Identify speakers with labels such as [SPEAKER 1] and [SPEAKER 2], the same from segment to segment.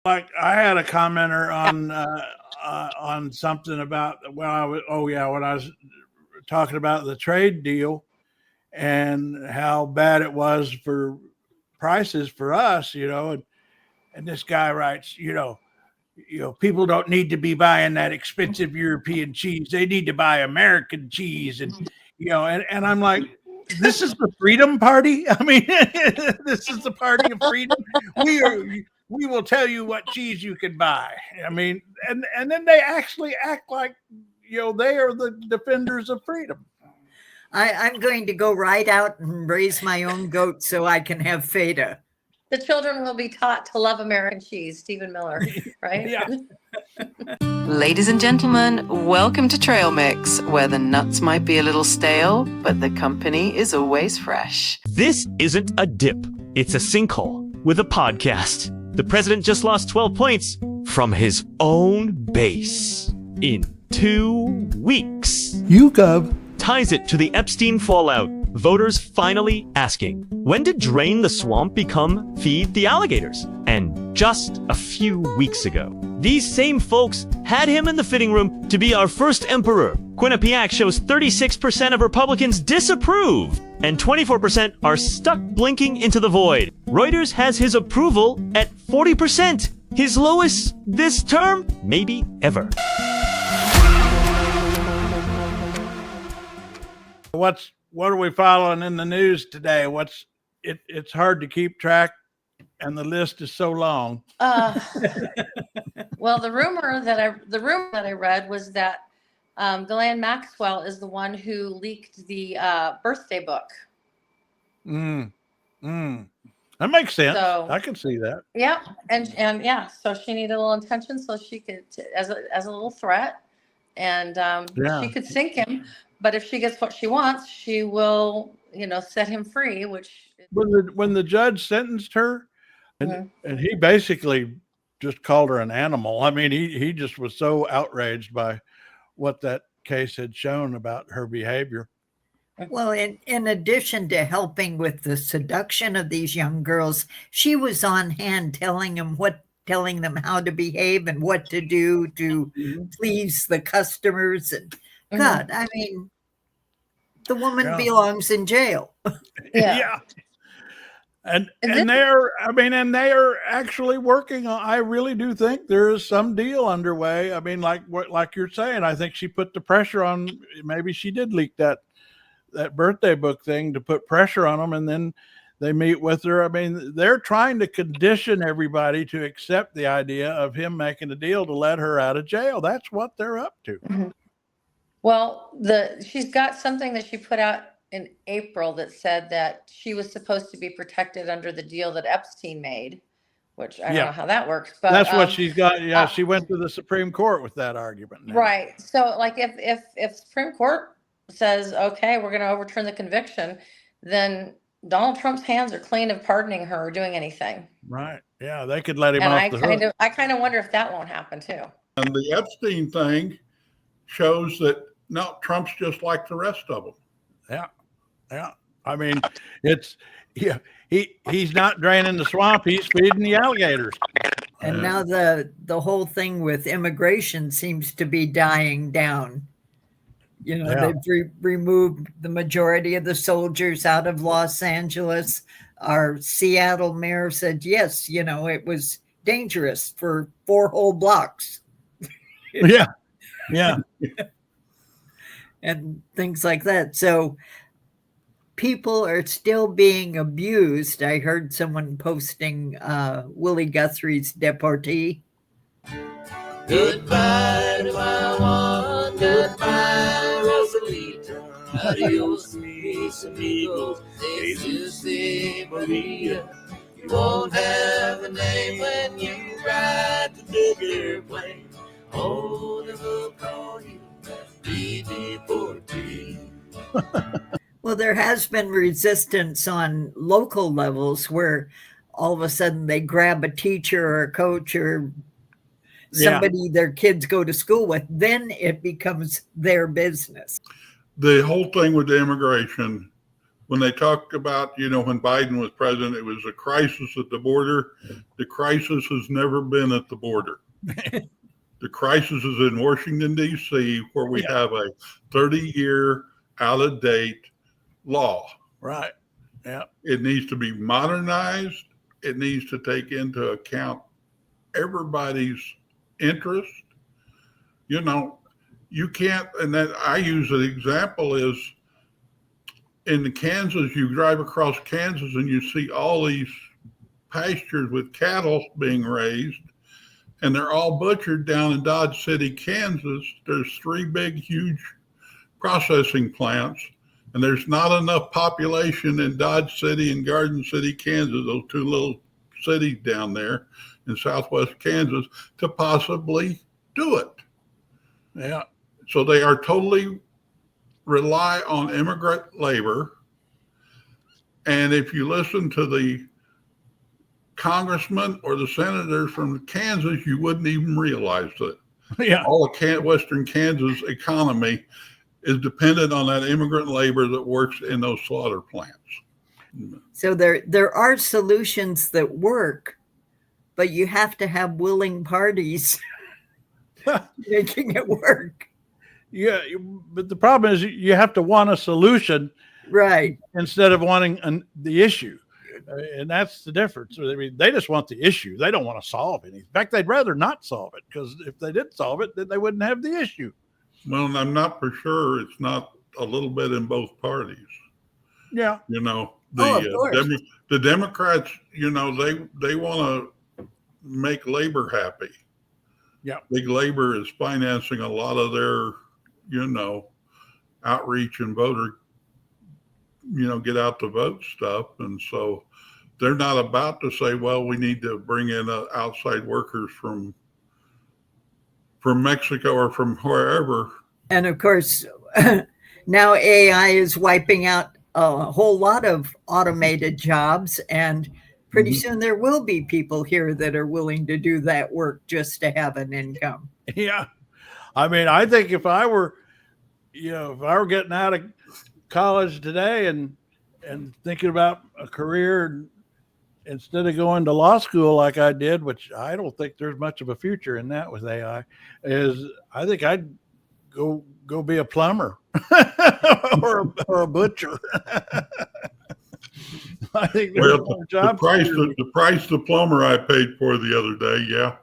[SPEAKER 1] Like I had a commenter on something about when I was talking about the trade deal and how bad it was for prices for us, and this guy writes, people don't need to be buying that expensive European cheese. They need to buy American cheese. And, and I'm like, this is the Freedom Party. I mean, this is the party of freedom. We will tell you what cheese you can buy. I mean, and then they actually act like, they are the defenders of freedom.
[SPEAKER 2] I'm going to go right out and raise my own goat so I can have feta.
[SPEAKER 3] The children will be taught to love American cheese, Stephen Miller, right?
[SPEAKER 1] Yeah.
[SPEAKER 4] Ladies and gentlemen, welcome to Trail Mix, where the nuts might be a little stale, but the company is always fresh.
[SPEAKER 5] This isn't a dip. It's a sinkhole with a podcast. The president just lost 12 points from his own base in 2 weeks.
[SPEAKER 1] YouGov
[SPEAKER 5] ties it to the Epstein fallout. Voters finally asking, when did drain the swamp become feed the alligators? And just a few weeks ago, these same folks had him in the fitting room to be our first emperor. Quinnipiac shows 36% of Republicans disapprove, and 24% are stuck blinking into the void. Reuters has his approval at 40%, his lowest this term, maybe ever.
[SPEAKER 1] What are we following in the news today? It's hard to keep track, and the list is so long.
[SPEAKER 3] Well, the rumor that I read was that Ghislaine Maxwell is the one who leaked the birthday book.
[SPEAKER 1] That makes sense.
[SPEAKER 3] So,
[SPEAKER 1] I can see that.
[SPEAKER 3] Yeah, and yeah, so she needed a little attention, so she could as a little threat, and she could sink him. But if she gets what she wants, she will, set him free. Which
[SPEAKER 1] when the judge sentenced her, and he basically just called her an animal. I mean, he just was so outraged by what that case had shown about her behavior.
[SPEAKER 2] Well, in addition to helping with the seduction of these young girls, she was on hand telling them how to behave and what to do to please the customers. And God, I mean, the woman belongs in jail.
[SPEAKER 3] Yeah.
[SPEAKER 1] And they are actually working on. I really do think there is some deal underway. I mean, like you're saying, I think she put the pressure on. Maybe she did leak that birthday book thing to put pressure on them, and then they meet with her. I mean, they're trying to condition everybody to accept the idea of him making a deal to let her out of jail. That's what they're up to.
[SPEAKER 3] Mm-hmm. Well, she's got something that she put out in April that said that she was supposed to be protected under the deal that Epstein made, which I don't know how that works. But
[SPEAKER 1] that's what she's got. Yeah, she went to the Supreme Court with that argument. Now.
[SPEAKER 3] Right. So, like, if Supreme Court says, okay, we're going to overturn the conviction, then Donald Trump's hands are clean of pardoning her or doing anything.
[SPEAKER 1] Right. Yeah, they could let him
[SPEAKER 3] and
[SPEAKER 1] off the hook.
[SPEAKER 3] I kind of wonder if that won't happen too.
[SPEAKER 6] And the Epstein thing shows that no, Trump's just like the rest of them.
[SPEAKER 1] Yeah. I mean, he's not draining the swamp. He's feeding the alligators.
[SPEAKER 2] And now the whole thing with immigration seems to be dying down. They've removed the majority of the soldiers out of Los Angeles. Our Seattle mayor said, yes, it was dangerous for 4 whole blocks.
[SPEAKER 1] Yeah.
[SPEAKER 2] And things like that. So people are still being abused. I heard someone posting Willie Guthrie's deportee.
[SPEAKER 7] Goodbye to my one, goodbye, Rosalita. Adios, mis amigos, Jesus de Maria. You won't have a name when you ride the big airplane. Oh, never call you deportee.
[SPEAKER 2] Well, there has been resistance on local levels where all of a sudden they grab a teacher or a coach or somebody their kids go to school with, then it becomes their business.
[SPEAKER 6] The whole thing with the immigration when they talked about, when Biden was president, it was a crisis at the border. The crisis has never been at the border. The crisis is in Washington, D.C., where we have a 30-year out-of-date law.
[SPEAKER 1] Right. Yeah.
[SPEAKER 6] It needs to be modernized. It needs to take into account everybody's interest. You can't, and that I use an example is in Kansas, you drive across Kansas and you see all these pastures with cattle being raised, and they're all butchered down in Dodge City, Kansas. There's 3 big, huge processing plants, and there's not enough population in Dodge City and Garden City, Kansas, those 2 little cities down there in southwest Kansas, to possibly do it.
[SPEAKER 1] Yeah.
[SPEAKER 6] So they are totally rely on immigrant labor. And if you listen to the congressman or the senators from Kansas, you wouldn't even realize it.
[SPEAKER 1] Yeah.
[SPEAKER 6] All of Western Kansas economy is dependent on that immigrant labor that works in those slaughter plants.
[SPEAKER 2] So there are solutions that work, but you have to have willing parties making it work.
[SPEAKER 1] Yeah, but the problem is you have to want a solution,
[SPEAKER 2] right,
[SPEAKER 1] instead of wanting the issue, and that's the difference. I mean, they just want the issue; they don't want to solve anything. In fact, they'd rather not solve it, because if they did solve it, then they wouldn't have the issue.
[SPEAKER 6] Well, I'm not for sure it's not a little bit in both parties.
[SPEAKER 1] Yeah,
[SPEAKER 6] the Democrats, they want to make labor happy.
[SPEAKER 1] Yeah,
[SPEAKER 6] big labor is financing a lot of their outreach and voter, get out the vote stuff. And so they're not about to say, well, we need to bring in outside workers from Mexico or from wherever.
[SPEAKER 2] And of course, now AI is wiping out a whole lot of automated jobs, and pretty soon there will be people here that are willing to do that work just to have an income.
[SPEAKER 1] Yeah. I mean, I think if I were getting out of college today and thinking about a career, instead of going to law school like I did, which I don't think there's much of a future in that with AI, I think I'd go be a plumber or a butcher. I think there's more jobs.
[SPEAKER 6] The price the plumber I paid for the other day,
[SPEAKER 1] yeah.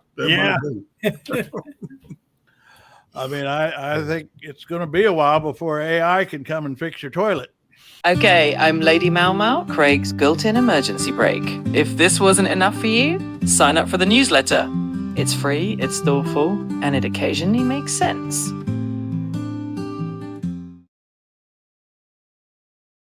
[SPEAKER 1] I mean, I think it's going to be a while before AI can come and fix your toilet.
[SPEAKER 4] Okay, I'm Lady Mau Mau, Craig's built-in emergency brake. If this wasn't enough for you, sign up for the newsletter. It's free, it's thoughtful, and it occasionally makes sense.